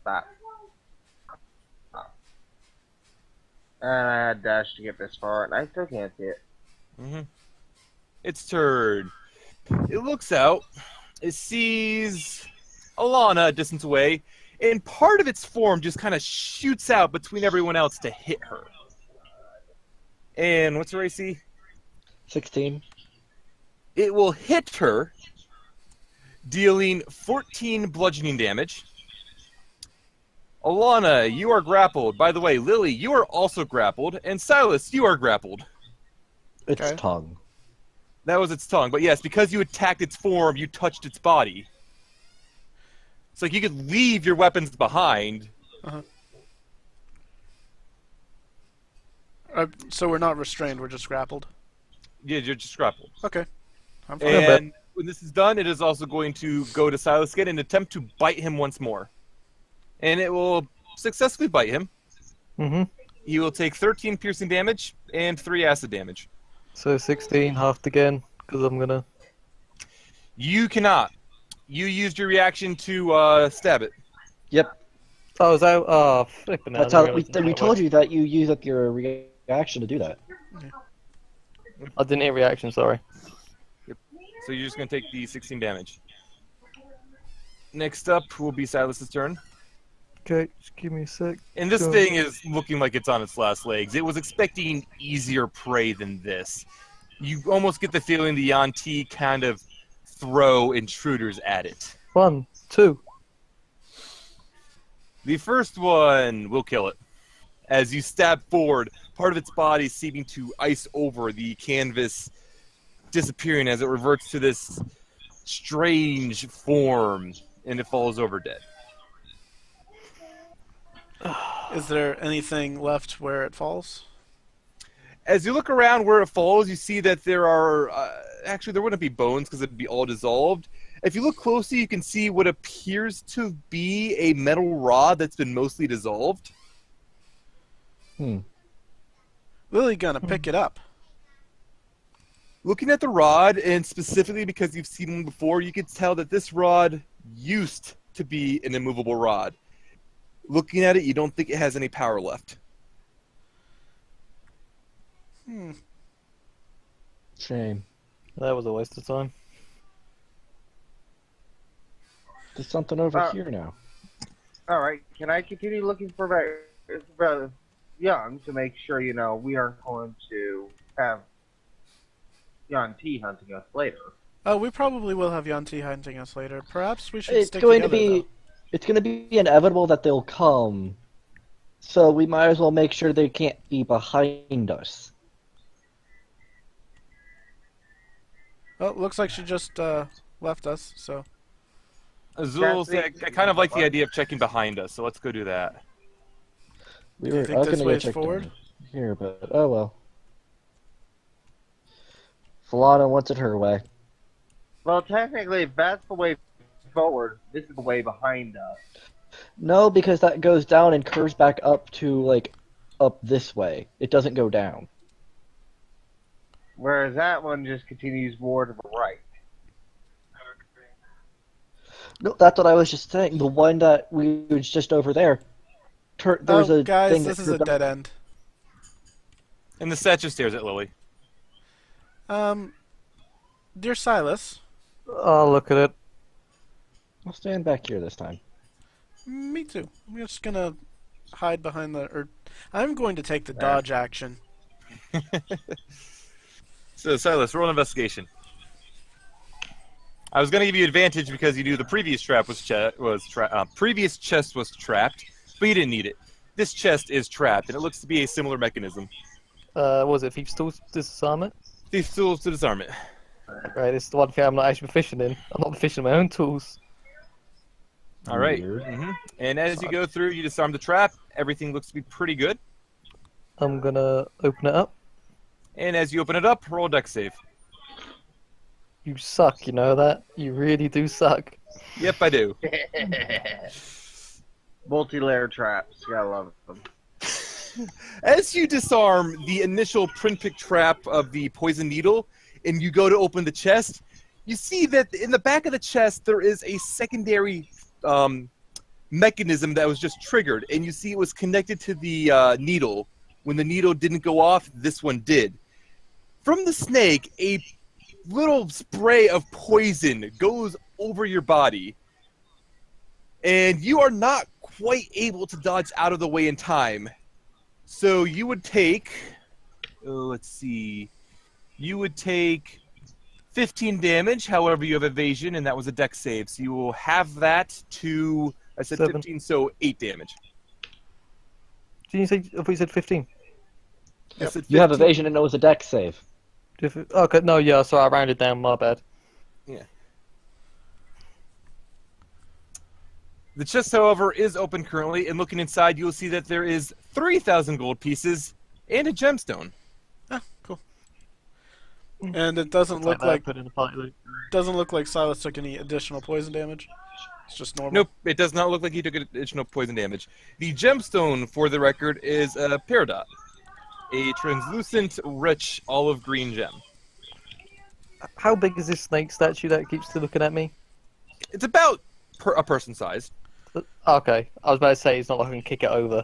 Stop. And I had dash to get this far, and I still can't see it. Its turn. It looks out. It sees Elana a distance away, and part of its form just kind of shoots out between everyone else to hit her. And what's her AC? 16. It will hit her, dealing 14 bludgeoning damage. Elana, you are grappled. By the way, Lily, you are also grappled. And Silas, you are grappled. Its tongue. That was its tongue. But yes, because you attacked its form, you touched its body. So you could leave your weapons behind. So we're not restrained, we're just grappled? Yeah, you're just grappled. Okay. I'm fine. And when this is done, it is also going to go to Silas again and attempt to bite him once more. And it will successfully bite him. He will take 13 piercing damage and 3 acid damage. So 16, halved again, because I'm gonna... You cannot. You used your reaction to stab it. Yep. Oh, is that... Oh, flipping out. That's how we told you that you use up your reaction to do that. I didn't hear reaction, sorry. Yep. So you're just going to take the 16 damage. Next up will be Silas's turn. Okay, just give me a sec. And this Go. thing is looking like it's on its last legs. It was expecting easier prey than this. You almost get the feeling the Yanti kind of throw intruders at it. 1, 2. The first one will kill it. As you stab forward, part of its body seeming to ice over the canvas, disappearing as it reverts to this strange form, and it falls over dead. Is there anything left where it falls? As you look around where it falls, you see that there are... actually, there wouldn't be bones because it would be all dissolved. If you look closely, you can see what appears to be a metal rod that's been mostly dissolved. Lily gonna pick it up. Looking at the rod, and specifically because you've seen one before, you can tell that this rod used to be an immovable rod. Looking at it, you don't think it has any power left. Shame. That was a waste of time. There's something over here now. Alright, can I continue looking for Young to make sure, we aren't going to have Yanti hunting us later? Oh, we probably will have Yanti hunting us later. Perhaps we should It's stick going together, to be... though. It's going to be inevitable that they'll come. So we might as well make sure they can't be behind us. Oh, looks like she just left us, so... Azul, I kind of like the idea of checking behind us, so let's go do that. We Do you were, think I was this gonna way go is check forward? down here, but oh well. Falana wants it her way. Well, technically, if that's the way forward, this is the way behind us. No, because that goes down and curves back up to, like, up this way. It doesn't go down. Whereas that one just continues more to the right. No, that's what I was just saying. The one that was just over there. There's a guys, thing this that is a dead end. And the statue stares at Lily. Dear Silas. I'll look at it. I'll stand back here this time. Me too. I'm just gonna hide behind I'm going to take the dodge action. So, Silas, roll an investigation. I was going to give you advantage because you knew the previous previous chest was trapped, but you didn't need it. This chest is trapped, and it looks to be a similar mechanism. What was it Thief's Tools to disarm it? Thief's Tools to disarm it. Right, this is the one thing I'm not actually proficient in. I'm not proficient in my own tools. All right. Weird. And as you go through, you disarm the trap. Everything looks to be pretty good. I'm gonna open it up. And as you open it up, roll a dex save. You suck, you know that? You really do suck. Yep, I do. Multi-layer traps. Gotta love them. As you disarm the initial print-pick trap of the poison needle, and you go to open the chest, you see that in the back of the chest there is a secondary mechanism that was just triggered, and you see it was connected to the needle. When the needle didn't go off, this one did. From the snake, a little spray of poison goes over your body, and you are not quite able to dodge out of the way in time. So you would take, let's see, you would take 15 damage, however you have evasion, and that was a dex save. So you will have that to, I said 7. 15, so 8 damage. Did you say? I thought you said 15. I said You have 15. evasion and it was a dex save. Okay, no, yeah, sorry, I rounded down. My bad. Yeah. The chest, however, is open currently, and looking inside, you will see that there is 3,000 gold pieces and a gemstone. Ah, cool. And it doesn't look that, like put in a party loot. Silas took any additional poison damage. It's just normal. Nope, it does not look like he took additional poison damage. The gemstone, for the record, is a peridot, a translucent, rich olive green gem. How big is this snake statue that keeps looking at me? It's about a person size. Okay, I was about to say it's not like I can kick it over.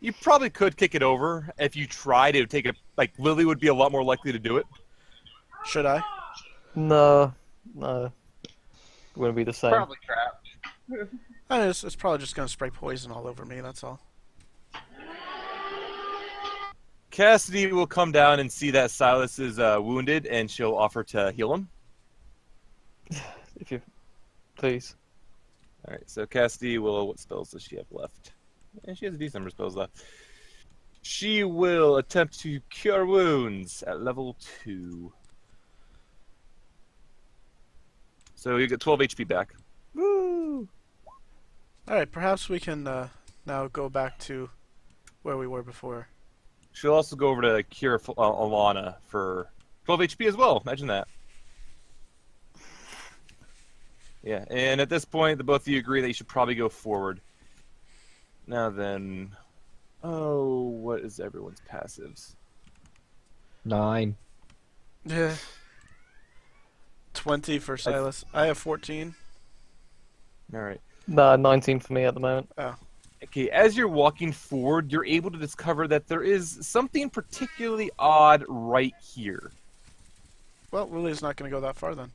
You probably could kick it over if you tried. It would take like Lily would be a lot more likely to do it. Should I? No, it wouldn't be the same. Probably trapped. I mean, it's probably just gonna spray poison all over me. That's all. Cassidy will come down and see that Silas is wounded, and she'll offer to heal him. If you please. All right, so Cassidy will. What spells does she have left? And she has a decent number of spells left. She will attempt to cure wounds at level 2. So you get 12 HP back. Woo! All right, perhaps we can now go back to where we were before. She'll also go over to cure Elana for 12 HP as well. Imagine that. Yeah, and at this point, the both of you agree that you should probably go forward. Now then, what is everyone's passives? 9. Yeah. 20 for Silas. I have 14. All right. Nah, 19 for me at the moment. Oh. Okay, as you're walking forward, you're able to discover that there is something particularly odd right here. Well, Lily's not going to go that far then.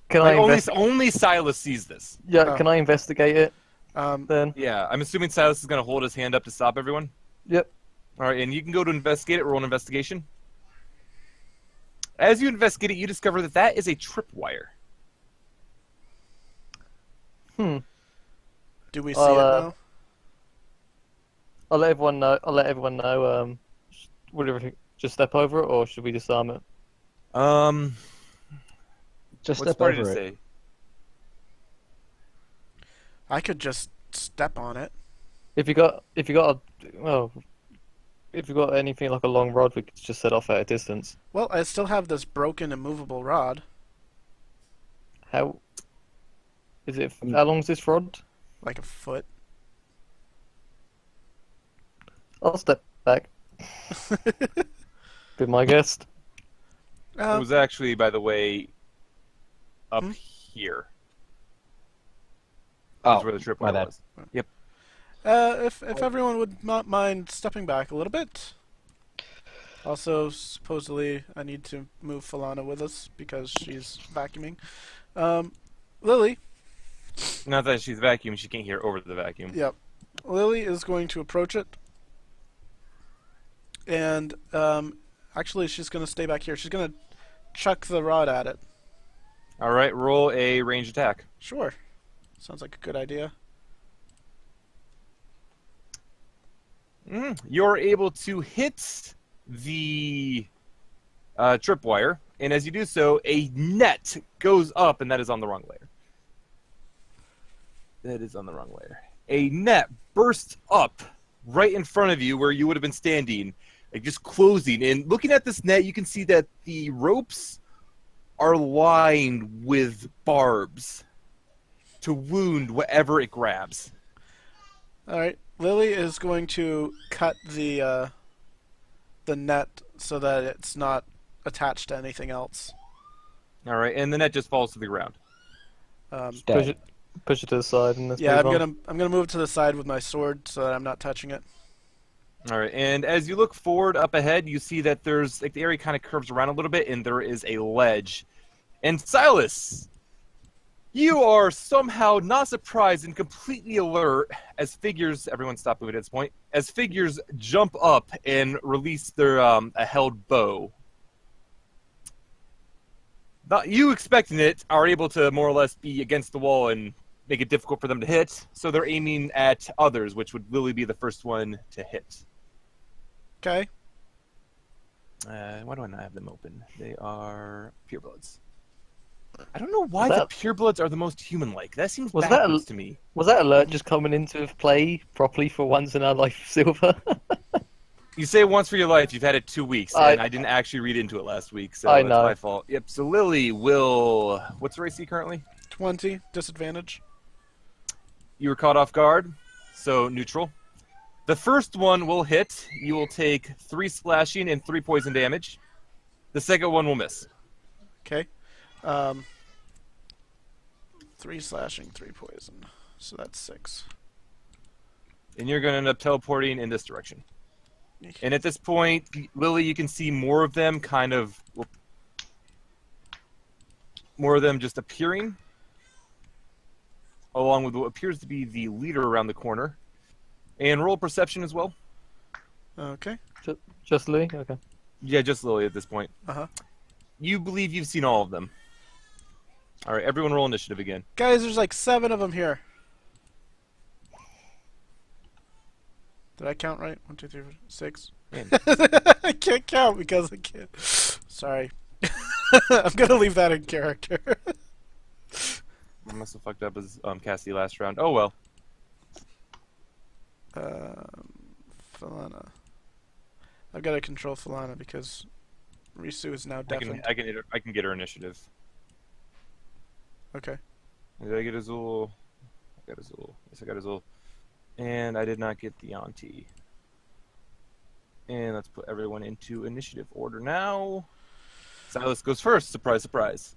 Can Like, I only Silas sees this. Yeah, Oh. can I investigate it then? Yeah, I'm assuming Silas is going to hold his hand up to stop everyone. Yep. All right, and you can go to investigate it. Roll an investigation. As you investigate it, you discover that that is a tripwire. Do we see it now? I'll let everyone know. Would we just step over it, or should we disarm it? Just What's step Party over to it. say? I could just step on it. If you got anything like a long rod, we could just set off at a distance. Well, I still have this broken immovable rod. How is it? How long is this rod? Like a foot. I'll step back. Be my guest. It was actually, by the way, up here. Oh, That's where the my tripwire bad. was. Yep. If everyone would not mind stepping back a little bit. Also, supposedly, I need to move Falana with us because she's vacuuming. Lily. Not that she's vacuuming, she can't hear over the vacuum. Yep. Lily is going to approach it. And, actually, she's going to stay back here. She's going to chuck the rod at it. All right, roll a range attack. Sure. Sounds like a good idea. You're able to hit the tripwire, and as you do so, a net goes up, and that is on the wrong layer. That is on the wrong layer. A net bursts up right in front of you where you would have been standing, like just closing. And looking at this net, you can see that the ropes are lined with barbs to wound whatever it grabs. Alright. Lily is going to cut the net so that it's not attached to anything else. All right, and the net just falls to the ground. Dead. push it to the side and let's Yeah, move I'm gonna move to the side with my sword so that I'm not touching it. All right, and as you look forward up ahead, you see that there's like the area kind of curves around a little bit, and there is a ledge. And Silas, you are somehow not surprised and completely alert as figures. Everyone stop moving at this point. As figures jump up and release their a held bow. Not you expecting it are able to more or less be against the wall and make it difficult for them to hit. So they're aiming at others, which would Lily be the first one to hit. Okay. Why do I not have them open? They are purebloods. I don't know why Was the that- purebloods are the most human-like. That seems Was that backwards to me. Was that alert just coming into play properly for once in our life, Silver? You say once for your life. You've had it 2 weeks, I- and I didn't actually read into it last week, so I it's know. my fault. Yep. So Lily will. What's her AC currently? 20 disadvantage. You were caught off guard, so neutral. The first one will hit. You will take 3 slashing and 3 poison damage. The second one will miss. Okay. 3 slashing, 3 poison. So that's 6. And you're going to end up teleporting in this direction. And at this point, Lily, you can see more of them more of them just appearing, along with what appears to be the leader around the corner. And roll perception as well. Okay. Just Lee? Okay. Yeah, just Lily at this point. Uh-huh. You believe you've seen all of them. All right, everyone roll initiative again. Guys, there's like 7 of them here. Did I count right? 1, 2, 3, 4, 6. Man. I can't count because I can't. Sorry. I'm gonna leave that in character. I must have fucked up as Cassie last round. Oh well. Falana. I've got to control Falana because Risu is now deafened. I can get her initiative. Okay. Did I get Azul? I got Azul. Yes, I got Azul. And I did not get the auntie. And let's put everyone into initiative order now. Silas goes first. Surprise, surprise.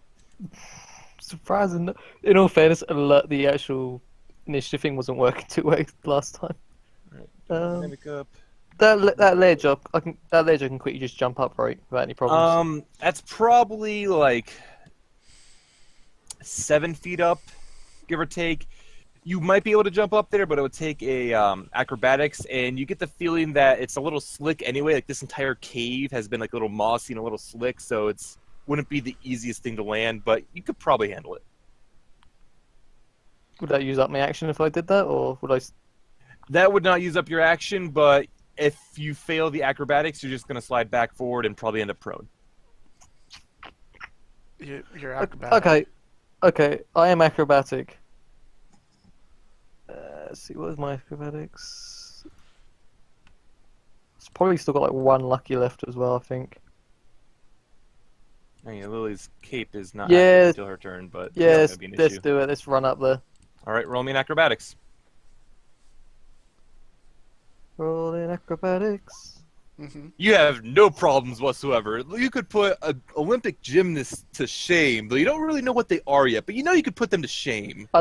Surprising. In all fairness, the actual initiative thing wasn't working too well last time. Alright. Mimic up. That ledge up, that ledge I can quickly just jump up, right, without any problems. That's probably like 7 feet up, give or take. You might be able to jump up there, but it would take a acrobatics, and you get the feeling that it's a little slick anyway. Like this entire cave has been like a little mossy and a little slick, so it's wouldn't be the easiest thing to land, but you could probably handle it. Would that use up my action if I did that, or would I? That would not use up your action, but if you fail the acrobatics, you're just going to slide back forward and probably end up prone. You're acrobatic. Okay. I am acrobatic. Let's see, what is my acrobatics? It's probably still got like 1 lucky left as well, I think. I mean, Lily's cape is not Yeah. active until her turn, but Yeah, that's going to be an let's issue. do it. Let's run up there. All right, roll me an acrobatics. Roll in acrobatics. You have no problems whatsoever. You could put an Olympic gymnast to shame, though you don't really know what they are yet, but you know you could put them to shame. I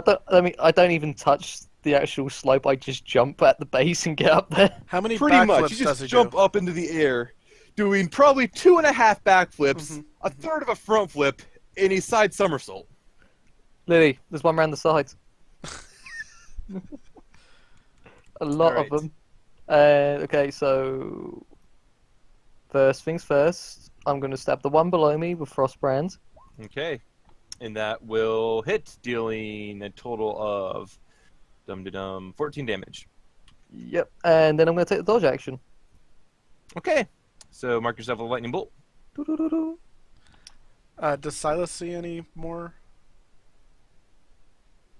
don't even touch the actual slope. I just jump at the base and get up there. How many Pretty much. backflips You does just he jump do? up into the air, doing probably 2.5 backflips, a third of a front flip, and a side somersault. Lily, there's one round the sides. A lot Alright. of them. Okay, so first things first, I'm going to stab the one below me with Frostbrand. Okay. And that will hit, dealing a total of 14 damage. Yep, and then I'm going to take the dodge action. Okay. So mark yourself a lightning bolt. Doo-doo-doo-doo. Does Silas see any more?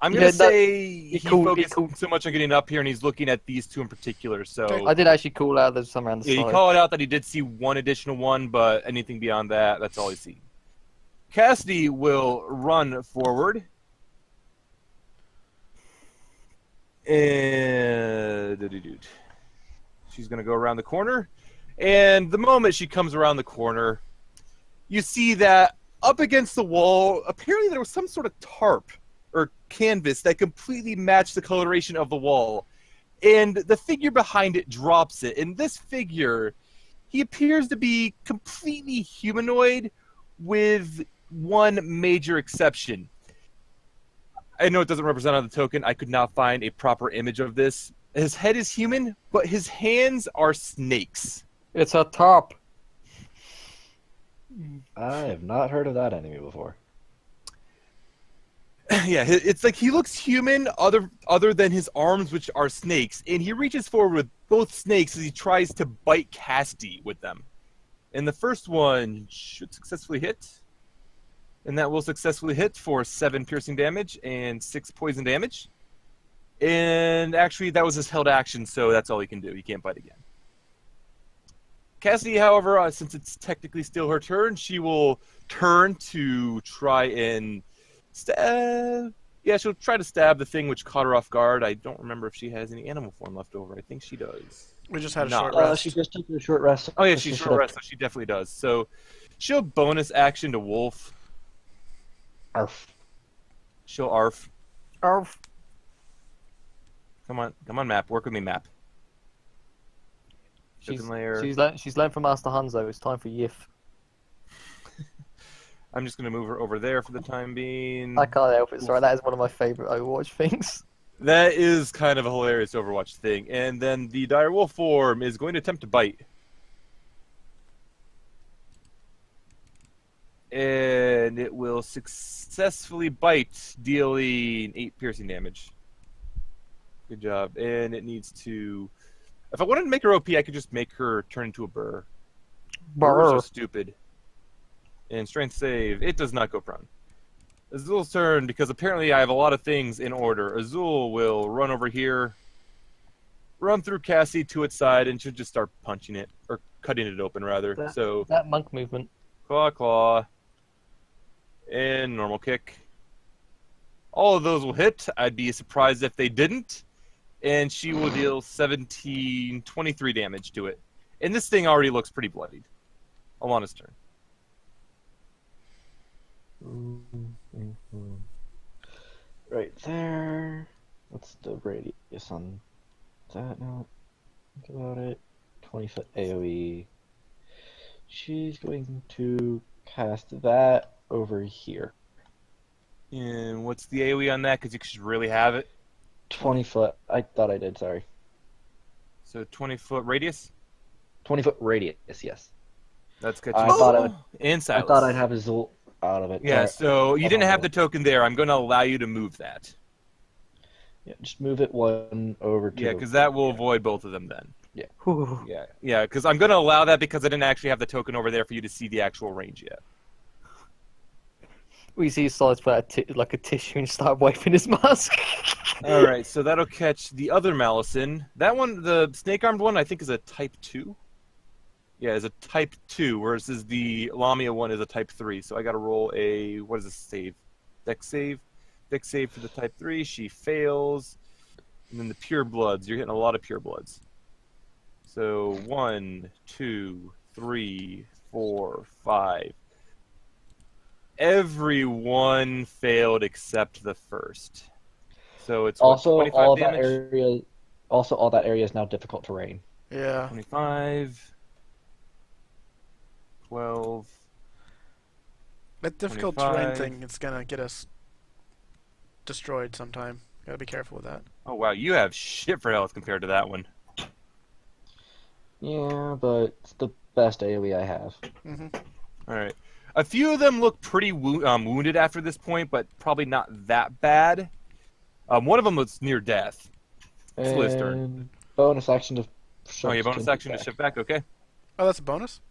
I'm Yeah, going to that- say he cool- focused cool. so much on getting up here, and he's looking at these two in particular. So Okay. I did actually call out there's some around the yeah, he side. called out that he did see one additional one, but anything beyond that, that's all he's seen. Cassidy will run forward. And she's going to go around the corner. And the moment she comes around the corner, you see that up against the wall, apparently there was some sort of tarp or canvas that completely matched the coloration of the wall. And the figure behind it drops it. And this figure, he appears to be completely humanoid with one major exception. I know it doesn't represent on the token. I could not find a proper image of this. His head is human, but his hands are snakes. It's a top. I have not heard of that enemy before. Yeah, it's like he looks human other than his arms, which are snakes, and he reaches forward with both snakes as he tries to bite Cassidy with them. And the first one should successfully hit, and that will successfully hit for 7 piercing damage and 6 poison damage. And actually, that was his held action, so that's all he can do. He can't bite again. Cassidy, however, since it's technically still her turn, she will turn to try and stab. Yeah, she'll try to stab the thing which caught her off guard. I don't remember if she has any animal form left over. I think she does. We just had a Not. short rest. She just took a short rest. Oh yeah, so she's she short should've- rest, so she definitely does. So she'll bonus action to Wolf. Arf. She'll arf. Arf. Come on, map. Work with me, map. She's Token layer. she's learned from Master Hanzo. It's time for Yif. I'm just gonna move her over there for the time being. I can't help it. Sorry, that is one of my favorite Overwatch things. That is kind of a hilarious Overwatch thing. And then the dire wolf form is going to attempt to bite. And it will successfully bite, dealing 8 piercing damage. Good job. And it needs to... If I wanted to make her OP, I could just make her turn into a burr. Burrs are stupid. And strength save, it does not go prone. Azul's turn, because apparently I have a lot of things in order. Azul will run over here, run through Cassie to its side, and should just start punching it, or cutting it open, rather. So, That monk movement. claw, and normal kick. All of those will hit. I'd be surprised if they didn't. And she will deal 23 damage to it. And this thing already looks pretty bloodied. Alana's turn. Right there. What's the radius on that now? Think about it. 20-foot AoE. She's going to cast that over here. And what's the AoE on that? Because you should really have it. 20-foot. I thought I did, sorry. So 20-foot radius? 20-foot radius, yes. That's good. I thought And I Silas. thought I'd have a Zul out of it. Yeah, Sorry. so you didn't have the token there. I'm going to allow you to move that. Yeah, just move it one over to Yeah, because that will avoid both of them then. Whew. Yeah, because I'm going to allow that because I didn't actually have the token over there for you to see the actual range yet. We see Silas put like a tissue and start wiping his mask. All right, so that'll catch the other Malison. That one, the snake-armed one, I think is a Type 2. Yeah, is a Type 2, whereas the Lamia one is a Type 3. So I got to roll a, what is this save? Dex save? Dex save for the Type 3. She fails. And then the Pure Bloods. You're hitting a lot of Pure Bloods. So 1, 2, 3, 4, 5. Everyone failed except the first. So it's what, Also, 25 all damage? that area. Also, all that area is now difficult terrain. Yeah. 25, 12. That difficult 25. terrain thing, it's gonna get us destroyed sometime. Gotta be careful with that. Oh wow, you have shit for health compared to that one. Yeah, but it's the best AoE I have. Hmm. All right, a few of them look pretty wounded after this point, but probably not that bad. One of them was near death. It's Liz's turn. And bonus action to. Oh, yeah, bonus shift action to back. shift back. Okay. Oh, that's a bonus?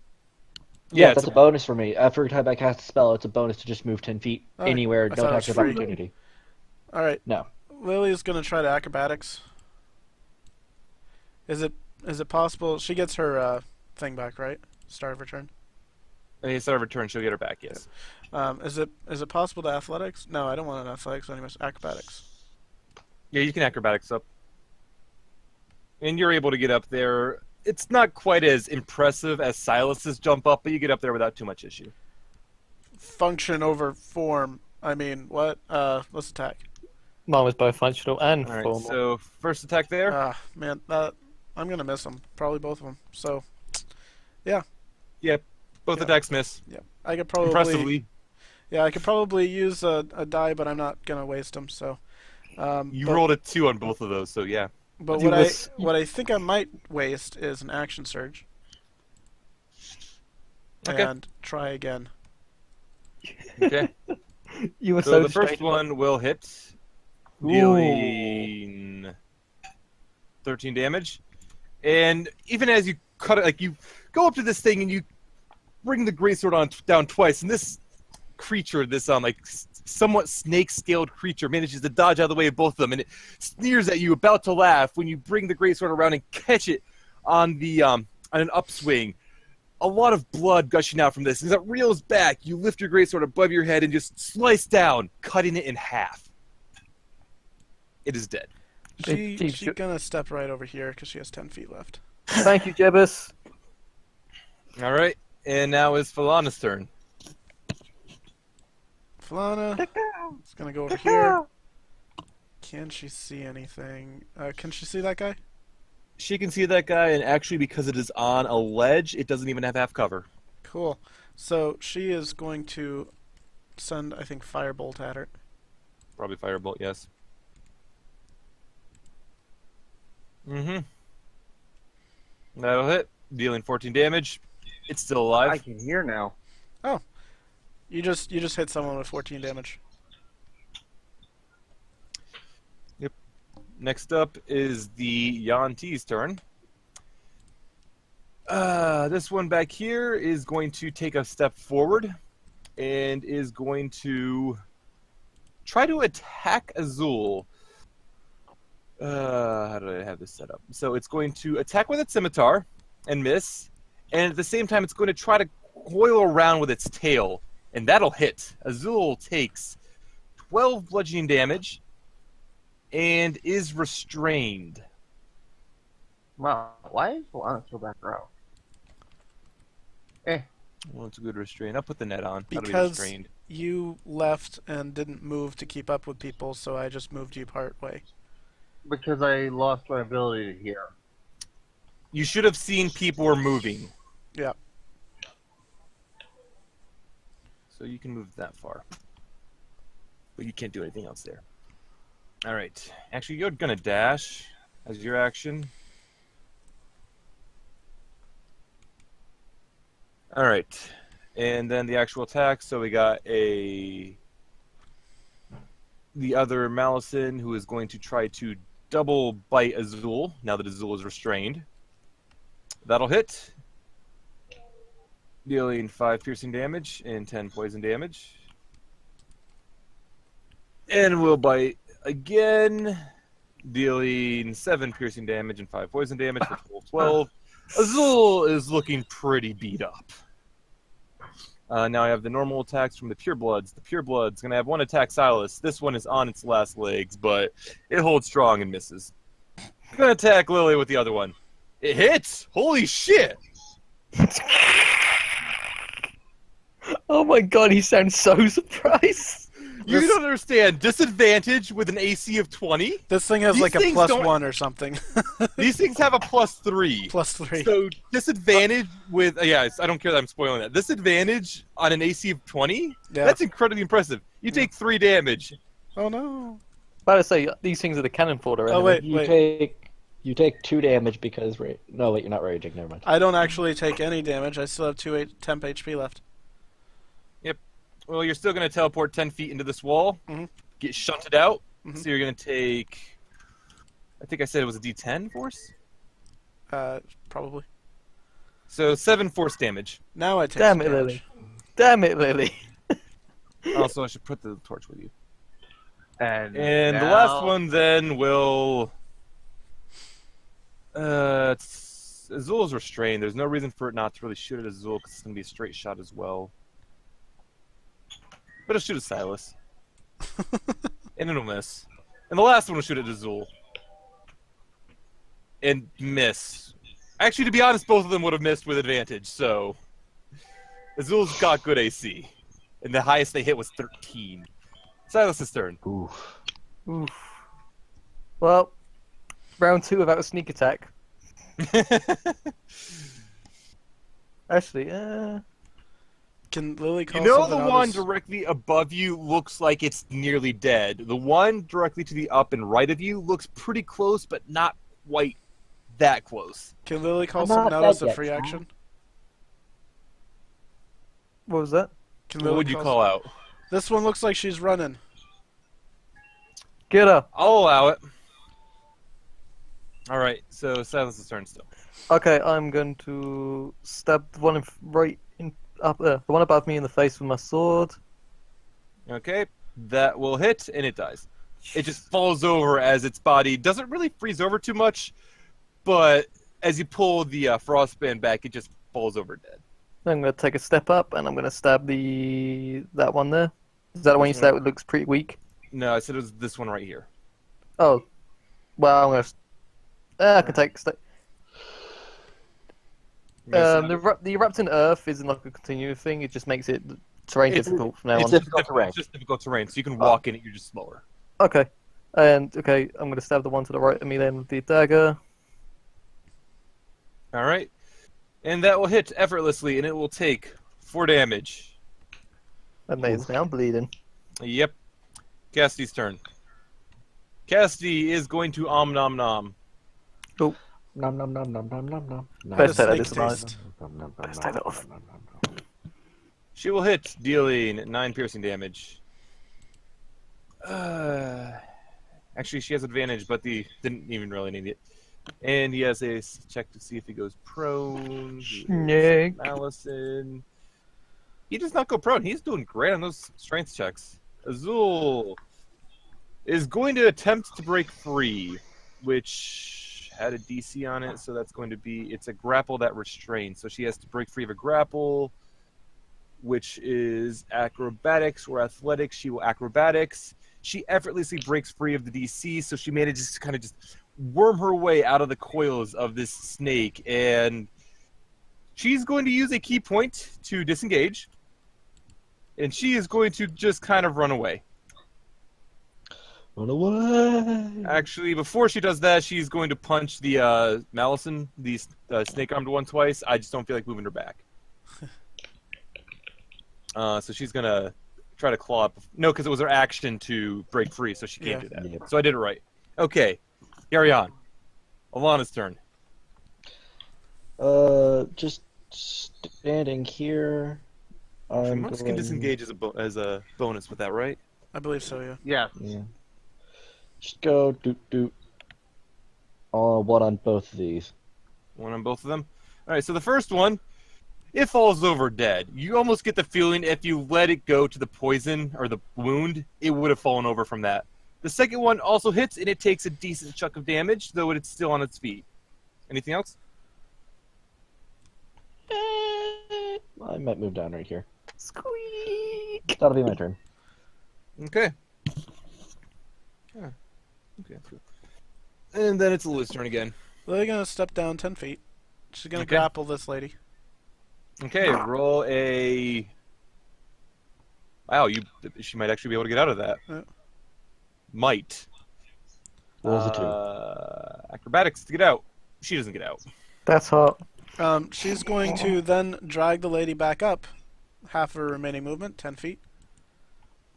Yeah, it's that's a bonus for me. Every time I cast a spell, it's a bonus to just move 10 feet Alright, anywhere, I no thought it attack was of free. opportunity. Alright. No. Lily's gonna try to acrobatics. Is it possible she gets her thing back, right? Start of her turn. Instead of return, she'll get her back. Yes. Is it possible to athletics? No, I don't want an athletics anyways. Acrobatics. Yeah, you can acrobatics up, and you're able to get up there. It's not quite as impressive as Silas's jump up, but you get up there without too much issue. Function over form. I mean, what? Let's attack. Mine was both functional and All right, formal. so first attack there. Ah, man, I'm gonna miss them. Probably both of them. So, Both yeah. attacks miss. yeah, I could probably. Impressively. Yeah, I could probably use a die, but I'm not gonna waste them. So. You But- rolled a 2 on both of those, so yeah. But You was- what I think I might waste is an action surge. Okay. And try again. Okay. You were So so the first distracted. one will hit, dealing 13 damage. And even as you cut it, like you go up to this thing and you bring the greatsword down twice, and this creature, this somewhat snake-scaled creature, manages to dodge out of the way of both of them, and it sneers at you, about to laugh, when you bring the greatsword around and catch it on the on an upswing. A lot of blood gushing out from this. As it reels back, you lift your greatsword above your head and just slice down, cutting it in half. It is dead. She's gonna step right over here because she has 10 feet left. Thank you, Jebus. All right, and now is Falana's turn. Falana is gonna go over here. Can she see anything? Can she see that guy? She can see that guy, and actually, because it is on a ledge, it doesn't even have half cover. Cool. So she is going to send, I think, Firebolt at her. Probably firebolt, yes. Mm-hmm. That'll hit, dealing 14 damage. It's still alive. I can hear now. You just hit someone with 14 damage. Next up is the Yanti's turn. This one back here is going to take a step forward and is going to try to attack Azul. How do I have this set up? So it's going to attack with its scimitar and miss, and at the same time it's going to try to coil around with its tail, and that'll hit. Azul takes 12 bludgeoning damage and is restrained. Wow, why is Falana so back row? Well, it's a good restraint. I'll put the net on. That'll be Because restrained. you left and didn't move to keep up with people, so I just moved you part way. Because I lost my ability to hear. You should have seen people were moving. Yeah. So you can move that far. But you can't do anything else there. Alright. Actually, you're going to dash as your action. Alright. And then the actual attack. So we got the other Malison, who is going to try to double bite Azul, now that Azul is restrained. That'll hit. Dealing 5 piercing damage and 10 poison damage. And we'll bite again, dealing 7 piercing damage and 5 poison damage for a total of 12. Azul is looking pretty beat up. Now I have the normal attacks from the Purebloods. The Purebloods going to have one attack Silas. This one is on its last legs, but it holds strong and misses. Going to attack Lily with the other one. It hits! Holy shit! Oh my god, he sounds so surprised. You This- don't understand. Disadvantage with an AC of 20? This thing has These like a things plus don't- 1 or something. These things have a +3. Plus 3. So disadvantage with I don't care that I'm spoiling that. Disadvantage on an AC of 20? Yeah. That's incredibly impressive. You take 3 damage. Oh no. About to say, these things are the cannon fodder. Oh, enemy. wait. You take 2 damage because no wait, you're not raging. Never mind. I don't actually take any damage. I still have 2 temp HP left. Well, you're still going to teleport 10 feet into this wall, Mhm. get shunted out. Mhm. So you're going to take, I think I said it was a D10 force? Probably. So 7 force damage. Now I take Damn some it, damage. Lily. Damn it, Lily. Also, I should put the torch with you. And And the now- last one then will... Azul's restrained. There's no reason for it not to really shoot at Azul because it's going to be a straight shot as well. But it'll shoot at Silas. And it'll miss. And the last one will shoot at Azul. And miss. Actually, to be honest, both of them would have missed with advantage, so... Azul's got good AC. And the highest they hit was 13. Silas's turn. Oof. Oof. Well, round 2 without a sneak attack. Actually, Can Lily You call know something the out one as... directly above you looks like it's nearly dead. The one directly to the up and right of you looks pretty close, but not quite that close. Can Lily call I'm something not out as dead a yet, free Tom. action? what was that? Can What Lily would you call out? This one looks like she's running. Get her. I'll allow it. All right, so Silas's turn still. Okay, I'm going to stab the one up there, the one above me in the face with my sword. Okay, that will hit, and it dies. It just falls over as its body doesn't really freeze over too much, but as you pull the frostband back, it just falls over dead. I'm going to take a step up, and I'm going to stab that one there. Is that the one you said looks pretty weak? No, I said it was this one right here. Oh, well, I'm going to... I can take a step. The erupting earth isn't like a continuous thing. It just makes it terrain difficult from now It's on. difficult terrain. It's just difficult terrain, so you can walk in it, you're just slower. Okay. And, okay, I'm going to stab the one to the right of me then with the dagger. All right. And that will hit effortlessly, and it will take 4 damage. And it's now bleeding. Yep. Cassidy's turn. Cassidy is going to nom nom. Nom nom nom nom nom nom nom. nom. Best How take does that snake disguised. taste? Nom, nom, nom, Best nom, take that nom, off. nom, nom, nom. She will hit, dealing 9 piercing damage. Actually, she has advantage, but didn't even really need it. And he has a check to see if he goes prone. Snake. Allison. He does not go prone. He's doing great on those strength checks. Azul is going to attempt to break free, which had a DC on it, so that's going to be... It's a grapple that restrains, so she has to break free of a grapple, which is acrobatics or athletics. She will acrobatics. She effortlessly breaks free of the DC, so she manages to kind of just worm her way out of the coils of this snake, and she's going to use a key point to disengage, and she is going to just kind of run away. Run away! Actually, before she does that, she's going to punch the Malison, the snake-armed one, twice. I just don't feel like moving her back. So she's going to try to claw up. No, because it was her action to break free, so she can't do that. Yep. So I did it right. Okay, carry on. Alana's turn. Just standing here. I'm Marks can going- disengage as a bonus with that, right? I believe so, yeah. Yeah. Yeah. Just go doot doot. One on both of these. One on both of them. All right, so the first one, it falls over dead. You almost get the feeling if you let it go to the poison or the wound, it would have fallen over from that. The second one also hits, and it takes a decent chunk of damage, though it's still on its feet. Anything else? I might move down right here. Squeak! That'll be my turn. Okay. Yeah. Okay, that's good. And then it's Lily's turn again. Lily's gonna step down 10 feet. She's gonna Okay. grapple this lady. Okay, roll a... Wow, she might actually be able to get out of that. Yeah. Might. Rolls a 2. Acrobatics to get out. She doesn't get out. That's hot. She's going to then drag the lady back up half her remaining movement, 10 feet.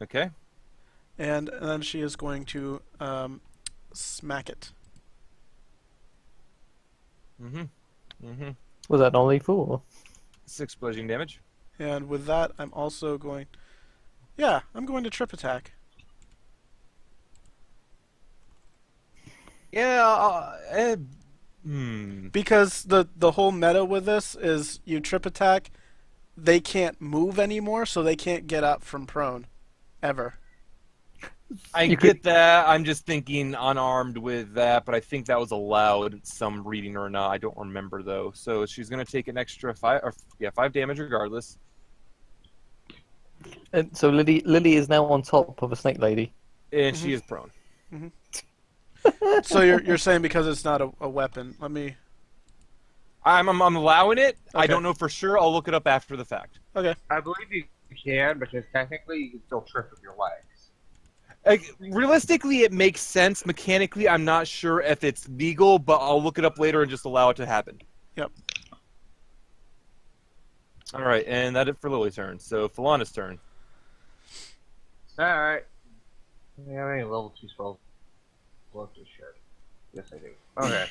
Okay. And then she is going to smack it. Was that non-lethal? Or? 6 bludgeoning damage. And with that, I'm also going... Yeah, I'm going to trip attack. Yeah, Because the whole meta with this is you trip attack, they can't move anymore, so they can't get up from prone. Ever. I You get that. I'm just thinking unarmed with that, but I think that was allowed some reading or not. I don't remember though. So she's gonna take an extra 5 damage regardless. And so Lily is now on top of a snake lady. And she is prone. So you're saying because it's not a weapon. Let me... I'm allowing it. I Okay. don't know for sure. I'll look it up after the fact. Okay. I believe you can, because technically you can still trip with your legs. Like, realistically, it makes sense. Mechanically, I'm not sure if it's legal, but I'll look it up later and just allow it to happen. Yep. All right, and that's it for Lily's turn. So Falana's turn. Alright. Do you have any level 2 spells left to share? Yes, I do. Okay.